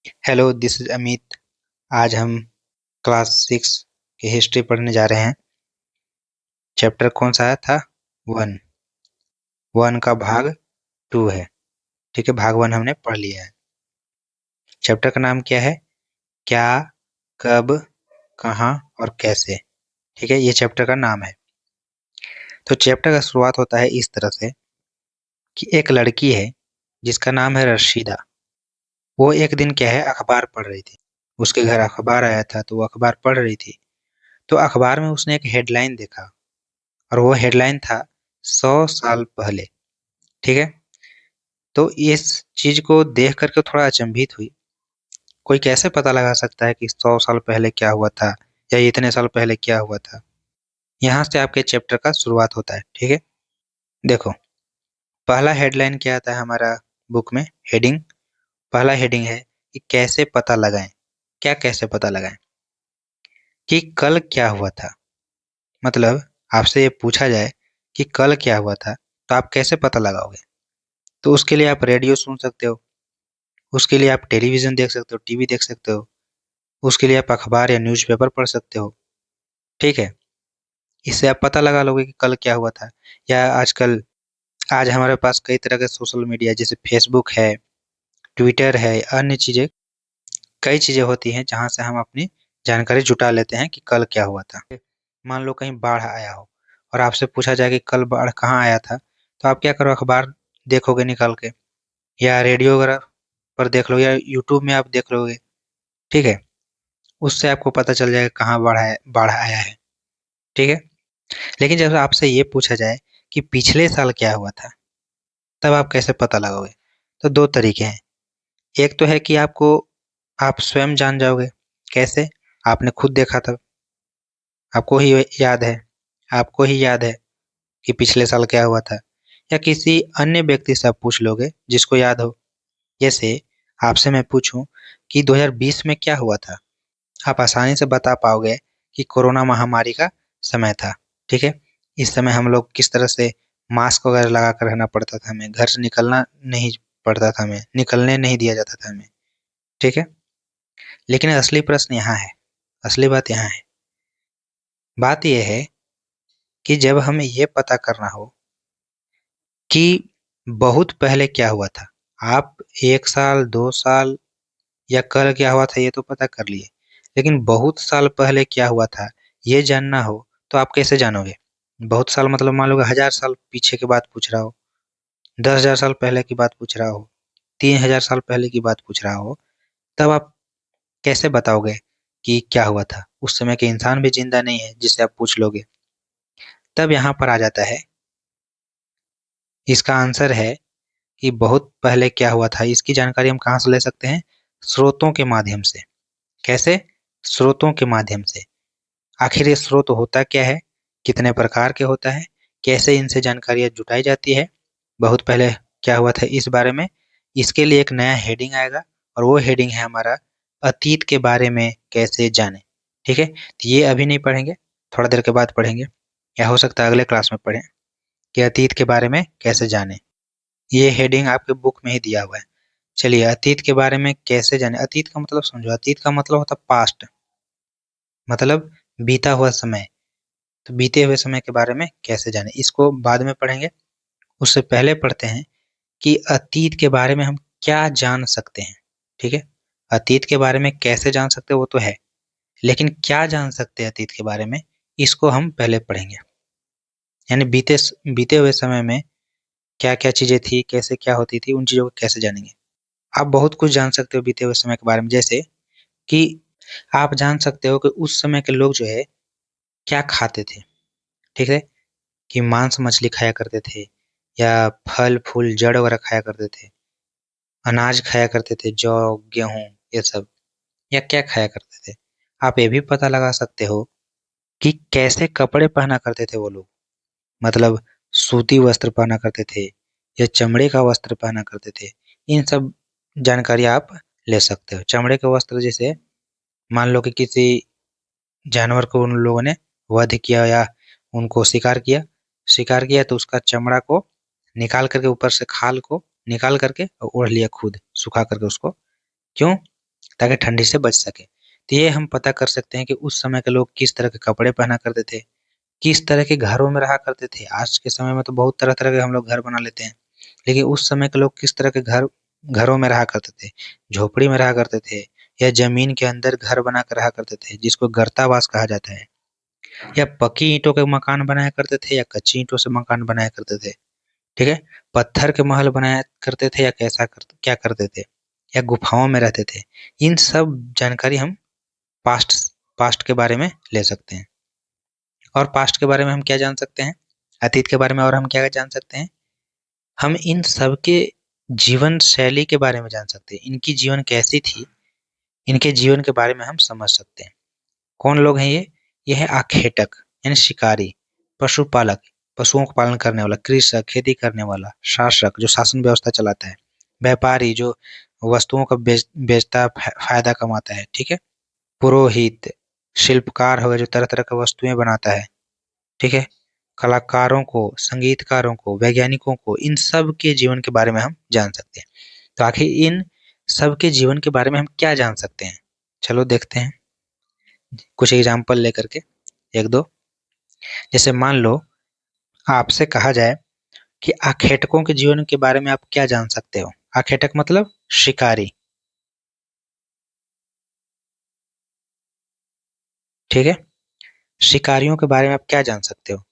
Hello, this is Amit. आज हम class 6 की हिस्ट्री पढ़ने जा रहे हैं। चैप्टर कौन सा था? वन। वन का भाग 2 है। ठीक है, भाग 1 हमने पढ़ लिया है। चैप्टर का नाम क्या है? क्या, कब, कहाँ और कैसे। ठीक है, ये चैप्टर का नाम है। तो चैप्टर का शुरुआत होता है इस तरह से कि एक लड़की है जिसका नाम है रशीदा। वो एक दिन क्या है, अखबार पढ़ रही थी। उसके घर अखबार आया था तो वो अखबार पढ़ रही थी। तो अखबार में उसने एक हेडलाइन देखा और वो हेडलाइन था 100 साल पहले। ठीक है, तो इस चीज को देख करके थोड़ा अचंभित हुई। कोई कैसे पता लगा सकता है कि 100 साल पहले क्या हुआ था या इतने साल पहले क्या हुआ था? यहाँ से आपके चैप्टर का शुरुआत होता है। ठीक है, देखो, पहला हेडलाइन क्या आता है हमारा बुक में? हेडिंग। पहला हेडिंग है कि कैसे पता लगाएं। क्या कैसे पता लगाएं? कि कल क्या हुआ था। मतलब आपसे ये पूछा जाए कि कल क्या हुआ था, तो आप कैसे पता लगाओगे? तो उसके लिए आप रेडियो सुन सकते हो, उसके लिए आप टेलीविजन देख सकते हो, टीवी देख सकते हो, उसके लिए आप अखबार या न्यूज़पेपर पढ़ सकते हो। ठीक है, इससे आप पता लगा लोगे कि कल क्या हुआ था। या आजकल आज हमारे पास कई तरह के सोशल मीडिया जैसे फेसबुक है, ट्विटर है, अन्य चीज़ें, कई चीज़ें होती हैं जहाँ से हम अपनी जानकारी जुटा लेते हैं कि कल क्या हुआ था। मान लो कहीं बाढ़ आया हो और आपसे पूछा जाए कि कल बाढ़ कहाँ आया था, तो आप क्या करो, अखबार देखोगे निकाल के, या रेडियो वगैरह पर देख लो, या यूट्यूब में आप देख लोगे। ठीक है, उससे आपको पता चल जाएगा कहाँ बाढ़ आया है। ठीक है, लेकिन जब आपसे ये पूछा जाए कि पिछले साल क्या हुआ था, तब आप कैसे पता लगाओगे? तो दो तरीके हैं। एक तो है कि आप स्वयं जान जाओगे। कैसे? आपने खुद देखा था, आपको ही याद है, आपको ही याद है कि पिछले साल क्या हुआ था। या किसी अन्य व्यक्ति से आप पूछ लोगे जिसको याद हो। जैसे आपसे मैं पूछूं कि 2020 में क्या हुआ था, आप आसानी से बता पाओगे कि कोरोना महामारी का समय था। ठीक है, इस समय हम लोग किस तरह से मास्क वगैरह लगा कर रहना पड़ता था, हमें घर से निकलना नहीं पड़ता था, हमें निकलने नहीं दिया जाता था हमें। ठीक है, लेकिन असली प्रश्न यहाँ है, असली बात यहाँ है। बात यह है कि जब हमें ये पता करना हो कि बहुत पहले क्या हुआ था, आप 1 साल 2 साल या कल क्या हुआ था ये तो पता कर लिए, लेकिन बहुत साल पहले क्या हुआ था ये जानना हो तो आप कैसे जानोगे? बहुत साल मतलब मान लो कि 1000 साल पीछे की बात पूछ रहा हो, 10,000 साल पहले की बात पूछ रहा हो, 3,000 साल पहले की बात पूछ रहा हो, तब आप कैसे बताओगे कि क्या हुआ था? उस समय के इंसान भी जिंदा नहीं है जिससे आप पूछ लोगे। तब यहाँ पर आ जाता है, इसका आंसर है कि बहुत पहले क्या हुआ था इसकी जानकारी हम कहाँ से ले सकते हैं? स्रोतों के माध्यम से। कैसे? स्रोतों के माध्यम से। आखिर ये स्रोत होता क्या है, कितने प्रकार के होता है, कैसे इनसे जानकारियाँ जुटाई जाती है, बहुत पहले क्या हुआ था इस बारे में, इसके लिए एक नया हेडिंग आएगा। और वो हेडिंग है हमारा अतीत के बारे में कैसे जाने। ठीक है, तो ये अभी नहीं पढ़ेंगे, थोड़ा देर के बाद पढ़ेंगे, या हो सकता है अगले क्लास में पढ़ें कि अतीत के बारे में कैसे जाने। ये हेडिंग आपके बुक में ही दिया हुआ है। चलिए, अतीत के बारे में कैसे जाने। अतीत का मतलब समझो, अतीत का मतलब होता है पास्ट, मतलब बीता हुआ समय। तो बीते हुए समय के बारे में कैसे जाने, इसको बाद में पढ़ेंगे। उससे पहले पढ़ते हैं कि अतीत के बारे में हम क्या जान सकते हैं। ठीक है, अतीत के बारे में कैसे जान सकते हैं वो तो है, लेकिन क्या जान सकते हैं अतीत के बारे में, इसको हम पहले पढ़ेंगे। यानी बीते हुए समय में क्या क्या चीजें थी, कैसे क्या होती थी, उन चीजों को कैसे जानेंगे। आप बहुत कुछ जान सकते हो बीते हुए समय के बारे में। जैसे कि आप जान सकते हो कि उस समय के लोग जो है क्या खाते थे। ठीक है, कि मांस मछली खाया करते थे, या फल फूल जड़ वगैरह खाया करते थे, अनाज खाया करते थे, जौ, गेहूं, ये सब, या क्या खाया करते थे। आप ये भी पता लगा सकते हो कि कैसे कपड़े पहना करते थे वो लोग। मतलब सूती वस्त्र पहना करते थे या चमड़े का वस्त्र पहना करते थे। इन सब जानकारी आप ले सकते हो। चमड़े के वस्त्र जैसे मान लो कि किसी जानवर को उन लोगों ने वध किया या उनको शिकार किया तो उसका चमड़ा को निकाल करके, ऊपर से खाल को निकाल करके और ओढ़ लिया खुद सुखा करके उसको। क्यों? ताकि ठंडी से बच सके। तो ये हम पता कर सकते हैं कि उस समय के लोग किस तरह के कपड़े पहना करते थे, किस तरह के घरों में रहा करते थे। आज के समय में तो बहुत तरह-तरह के हम लोग घर बना लेते हैं, लेकिन उस समय के लोग किस तरह के घरों में रहा करते थे, झोपड़ी में रहा करते थे या ज़मीन के अंदर घर बना कर रहा करते थे, जिसको गर्तावास कहा जाता है, या पक्की ईंटों के मकान बनाया करते थे या कच्ची ईंटों से मकान बनाया करते थे, ठीक है? पत्थर के महल बनाया करते थे या क्या करते थे, या गुफाओं में रहते थे। इन सब जानकारी हम पास्ट पास्ट के बारे में ले सकते हैं। और पास्ट के बारे में हम क्या जान सकते हैं? अतीत के बारे में और हम क्या जान सकते हैं? हम इन सब के जीवन शैली के बारे में जान सकते हैं। इनकी जीवन कैसी थी, इनके जीवन के बारे में हम समझ सकते हैं। कौन लोग हैं ये? ये है आखेटक यानी शिकारी, पशुपालक, पशुओं का पालन करने वाला, कृषक, खेती करने वाला, शासक जो शासन व्यवस्था चलाता है, व्यापारी जो वस्तुओं का बेचता फायदा कमाता है, ठीक है? पुरोहित, शिल्पकार हो गया जो तरह-तरह की वस्तुएं बनाता है, ठीक है? कलाकारों को, संगीतकारों को, वैज्ञानिकों को, इन सब के जीवन के बारे में हम जान सकते हैं। तो आखिर इन सब के जीवन के बारे में हम क्या जान सकते हैं? चलो देखते हैं कुछ एग्जाम्पल लेकर के, एक दो। जैसे मान लो आपसे कहा जाए कि आखेटकों के जीवन के बारे में आप क्या जान सकते हो? आखेटक मतलब शिकारी, ठीक है? शिकारियों के बारे में आप क्या जान सकते हो?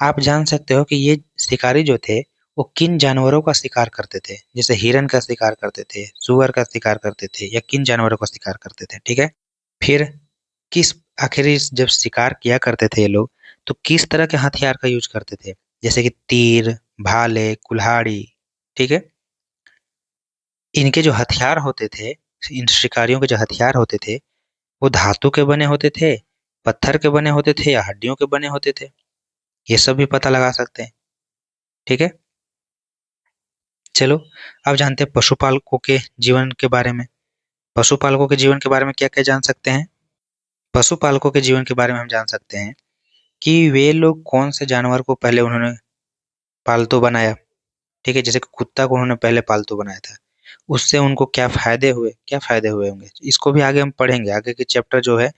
आप जान सकते हो कि ये शिकारी जो थे वो किन जानवरों का शिकार करते थे। जैसे हिरन का शिकार करते थे, सुअर का शिकार करते थे, या किन जानवरों का शिकार करते थे, ठीक है? फिर किस आखिर जब शिकार किया करते थे ये लोग, तो किस तरह के हथियार का यूज करते थे? जैसे कि तीर, भाले, कुल्हाड़ी, ठीक है? इनके जो हथियार होते थे, इन शिकारियों के जो हथियार होते थे, वो धातु के बने होते थे, पत्थर के बने होते थे या हड्डियों के बने होते थे। ये सब भी पता लगा सकते हैं, ठीक है? चलो अब जानते हैं पशुपालकों के जीवन के बारे में। पशुपालकों के जीवन के बारे में क्या-क्या जान सकते हैं? पशुपालकों के जीवन के बारे में हम जान सकते हैं कि वे लोग कौन से जानवर को पहले उन्होंने पालतू बनाया, ठीक है? जैसे कि कुत्ता को उन्होंने पहले पालतू बनाया था। उससे उनको क्या फ़ायदे हुए होंगे? इसको भी आगे हम पढ़ेंगे। आगे के चैप्टर जो है,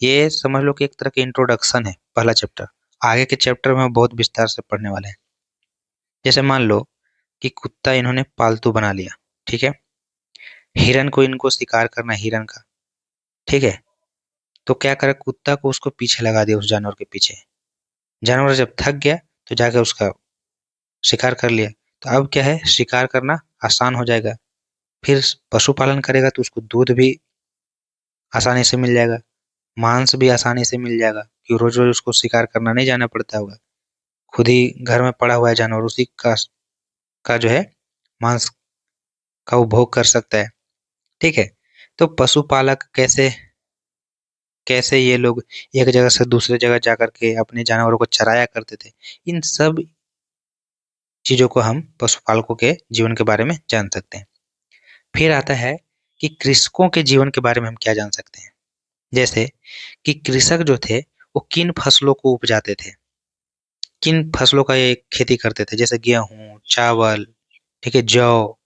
ये समझ लो कि एक तरह की इंट्रोडक्शन है, पहला चैप्टर। आगे के चैप्टर में हम बहुत विस्तार से पढ़ने वाले हैं। जैसे मान लो कि कुत्ता इन्होंने पालतू बना लिया, ठीक है? हिरन को इनको शिकार करना है हिरन का, ठीक है? तो क्या करा कुत्ता को उसको पीछे लगा दिया उस जानवर के पीछे। जानवर जब थक गया तो जाके उसका शिकार कर लिया। तो अब क्या है शिकार करना आसान हो जाएगा। फिर पशुपालन करेगा तो उसको दूध भी आसानी से मिल जाएगा, मांस भी आसानी से मिल जाएगा कि रोज़-रोज़ उसको शिकार करना नहीं जाना पड़ता होगा। खुद ही घर में पड़ा हुआ है जानवर उसी का जो है मांस का उपभोग कर सकता है, ठीक है? तो पशुपालक कैसे कैसे ये लोग एक जगह से दूसरे जगह जाकर के अपने जानवरों को चराया करते थे। इन सब चीज़ों को हम पशुपालकों के जीवन के बारे में जान सकते हैं। फिर आता है कि कृषकों के जीवन के बारे में हम क्या जान सकते हैं। जैसे कि कृषक जो थे वो किन फसलों को उपजाते थे, किन फसलों का ये खेती करते थे, जैसे गेहूँ, चावल, ठीक है, जौ,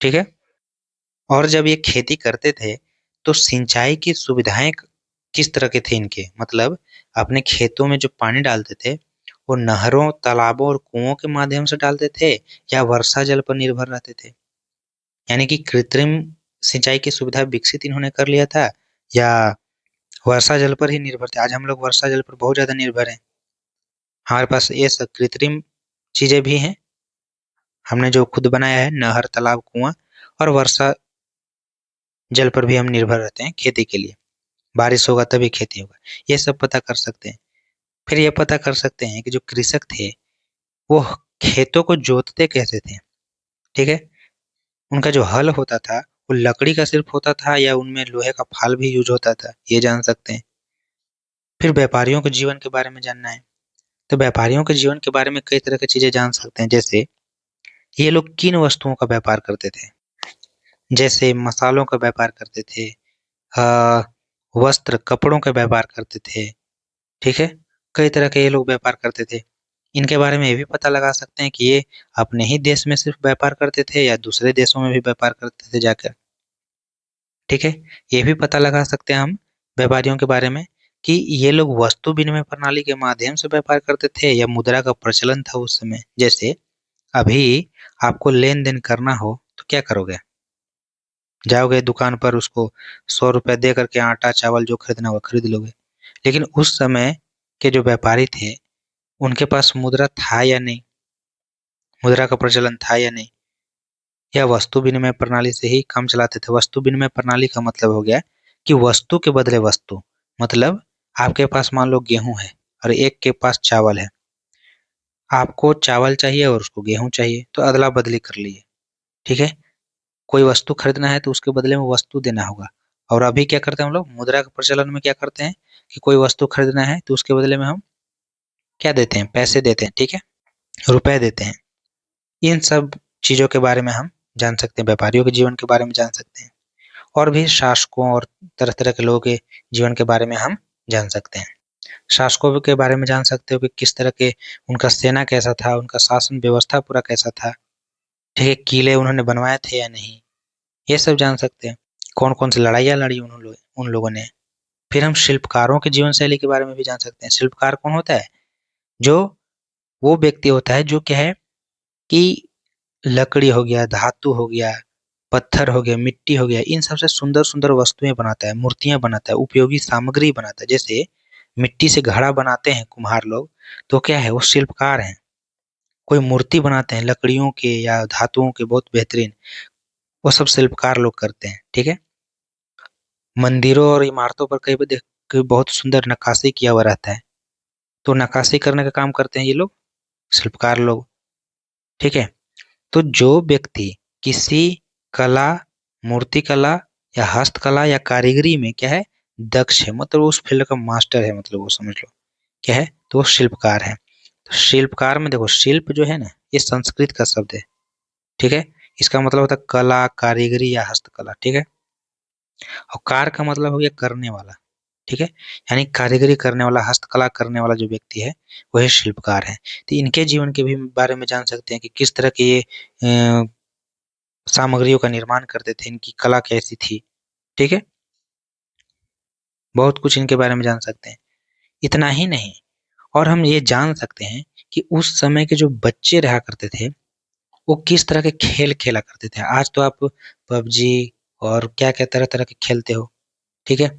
ठीक है? और जब ये खेती करते थे तो सिंचाई की सुविधाएँ किस तरह के थे इनके? मतलब अपने खेतों में जो पानी डालते थे, वो नहरों, तालाबों और कुओं के माध्यम से डालते थे या वर्षा जल पर निर्भर रहते थे? यानी कि कृत्रिम सिंचाई की सुविधा विकसित इन्होंने कर लिया था या वर्षा जल पर ही निर्भर थे? आज हम लोग वर्षा जल पर बहुत ज़्यादा निर्भर हैं। हमारे पास ये सब कृत्रिम चीज़ें भी हैं, हमने जो खुद बनाया है नहर, तालाब, कुआँ और वर्षा जल पर भी हम निर्भर रहते हैं खेती के लिए। बारिश होगा तभी खेती होगा। ये सब पता कर सकते हैं। फिर ये पता कर सकते हैं कि जो कृषक थे, वो खेतों को जोतते कैसे थे, ठीक है? उनका जो हल होता था, वो लकड़ी का सिर्फ़ होता था या उनमें लोहे का फाल भी यूज़ होता था, ये जान सकते हैं। फिर व्यापारियों के जीवन के बारे में जानना है, तो व्यापारियों के जीवन के बारे में कई तरह की चीज़ें जान सकते हैं, जैसे ये लोग किन वस्तुओं का व्यापार करते थे? जैसे मसालों का व्यापार करते थे, अ, वस्त्र, कपड़ों का व्यापार करते थे, ठीक है? कई तरह के ये लोग व्यापार करते थे। इनके बारे में ये भी पता लगा सकते हैं कि ये अपने ही देश में सिर्फ व्यापार करते थे या दूसरे देशों में भी व्यापार करते थे जाकर। ठीक है। ये भी पता लगा सकते हैं हम व्यापारियों के बारे में कि ये लोग वस्तु विनिमय प्रणाली के माध्यम से व्यापार करते थे या मुद्रा का प्रचलन था उस समय। जैसे अभी आपको लेन देन करना हो तो क्या करोगे? जाओगे दुकान पर, उसको 100 रुपए दे करके आटा चावल जो खरीदना होगा खरीद लोगे। लेकिन उस समय के जो व्यापारी थे उनके पास मुद्रा था या नहीं, मुद्रा का प्रचलन था या नहीं, या वस्तु विनिमय प्रणाली से ही काम चलाते थे। वस्तु विनिमय प्रणाली का मतलब हो गया कि वस्तु के बदले वस्तु। मतलब आपके पास मान लो गेहूं है और एक के पास चावल है, आपको चावल चाहिए और उसको गेहूं चाहिए, तो अदला बदली कर लिए। ठीक है। कोई वस्तु खरीदना है तो उसके बदले में वस्तु देना होगा। और अभी क्या करते हैं हम लोग मुद्रा के प्रचलन में, क्या करते हैं कि कोई वस्तु खरीदना है तो उसके बदले में हम क्या देते हैं? पैसे देते हैं। ठीक है, रुपए देते हैं। इन सब चीजों के बारे में हम जान सकते हैं, व्यापारियों के जीवन के बारे में जान सकते हैं, और भी शासकों और तरह तरह के लोगों के जीवन के बारे में हम जान सकते हैं। शासकों के बारे में जान सकते हो कि किस तरह के उनका सेना कैसा था, उनका शासन व्यवस्था पूरा कैसा था। ठीक है, किले उन्होंने बनवाए थे या नहीं, ये सब जान सकते हैं। कौन कौन सी लड़ाइयाँ लड़ी उन लोगों ने। फिर हम शिल्पकारों की जीवन शैली के बारे में भी जान सकते हैं। शिल्पकार कौन होता है? जो वो व्यक्ति होता है जो क्या है कि लकड़ी हो गया, धातु हो गया, पत्थर हो गया, मिट्टी हो गया, इन सबसे सुंदर सुंदर वस्तुएं बनाता है, मूर्तियां बनाता है, उपयोगी सामग्री बनाता है। जैसे मिट्टी से घड़ा बनाते हैं कुम्हार लोग, तो क्या है, वो शिल्पकार हैं। कोई मूर्ति बनाते हैं लकड़ियों के या धातुओं के, बहुत बेहतरीन, वो सब शिल्पकार लोग करते हैं। ठीक है। मंदिरों और इमारतों पर कई बार देख के बहुत सुंदर नक्काशी किया हुआ रहता है, तो नक्काशी करने का काम करते हैं ये लोग, शिल्पकार लोग। ठीक है। तो जो व्यक्ति किसी कला, मूर्तिकला या हस्तकला या कारीगरी में क्या है, दक्ष है, मतलब उस फील्ड का मास्टर है, मतलब वो समझ लो क्या है, तो वो शिल्पकार है। तो शिल्पकार में देखो, शिल्प जो है ना, ये संस्कृत का शब्द है। ठीक है। इसका मतलब होता है कला, कारीगरी या हस्तकला। ठीक है। और कार का मतलब हो गया करने वाला। ठीक है। यानी कारीगरी करने वाला, हस्तकला करने वाला जो व्यक्ति है वही शिल्पकार है। तो इनके जीवन के भी बारे में जान सकते हैं कि किस तरह के ये सामग्रियों का निर्माण करते थे, इनकी कला कैसी थी। ठीक है। बहुत कुछ इनके बारे में जान सकते हैं। इतना ही नहीं, और हम ये जान सकते हैं कि उस समय के जो बच्चे रहा करते थे वो किस तरह के खेल खेला करते थे। आज तो आप पबजी और क्या क्या तरह तरह के खेलते हो। ठीक है।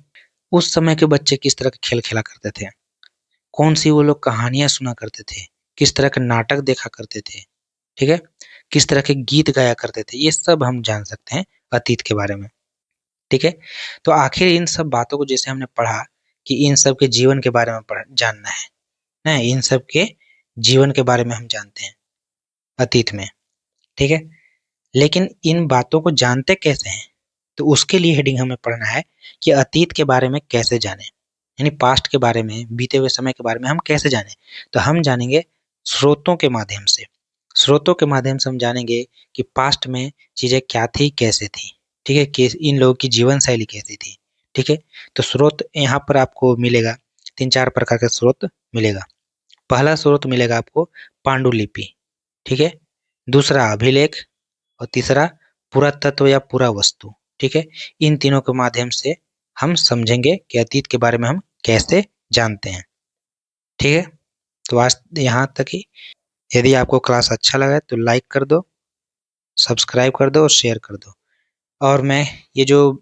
उस समय के बच्चे किस तरह के खेल खेला करते थे, कौन सी वो लोग कहानियां सुना करते थे, किस तरह के नाटक देखा करते थे। ठीक है। किस तरह के गीत गाया करते थे, ये सब हम जान सकते हैं अतीत के बारे में। ठीक है। तो आखिर इन सब बातों को जैसे हमने पढ़ा कि इन सब के जीवन के बारे में जानना है ना, इन सब के जीवन के बारे में हम जानते हैं अतीत में। ठीक है। लेकिन इन बातों को जानते कैसे हैं, तो उसके लिए हेडिंग हमें पढ़ना है कि अतीत के बारे में कैसे जाने, यानी पास्ट के बारे में, बीते हुए समय के बारे में हम कैसे जाने। तो हम जानेंगे स्रोतों के माध्यम से। स्रोतों के माध्यम से हम जानेंगे कि पास्ट में चीजें क्या थी, कैसे थी। ठीक है, कि इन लोगों की जीवन शैली कैसी थी। ठीक है। तो स्रोत यहाँ पर आपको मिलेगा, तीन चार प्रकार के स्रोत मिलेगा। पहला स्रोत मिलेगा आपको पांडुलिपि। ठीक है। दूसरा अभिलेख, और तीसरा पुरातत्व या पुरावस्तु। ठीक है। इन तीनों के माध्यम से हम समझेंगे कि अतीत के बारे में हम कैसे जानते हैं। ठीक है। तो आज यहाँ तक ही। यदि आपको क्लास अच्छा लगा तो लाइक कर दो, सब्सक्राइब कर दो और शेयर कर दो। और मैं ये जो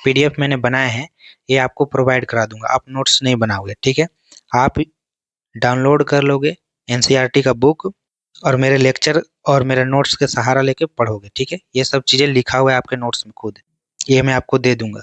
पीडीएफ मैंने बनाए हैं ये आपको प्रोवाइड करा दूंगा, आप नोट्स नहीं बनाओगे। ठीक है। आप डाउनलोड कर लोगे एनसीईआरटी का बुक, और मेरे लेक्चर और मेरे नोट्स के सहारा लेके पढ़ोगे। ठीक है। ये सब चीजें लिखा हुआ है आपके नोट्स में खुद, ये मैं आपको दे दूंगा।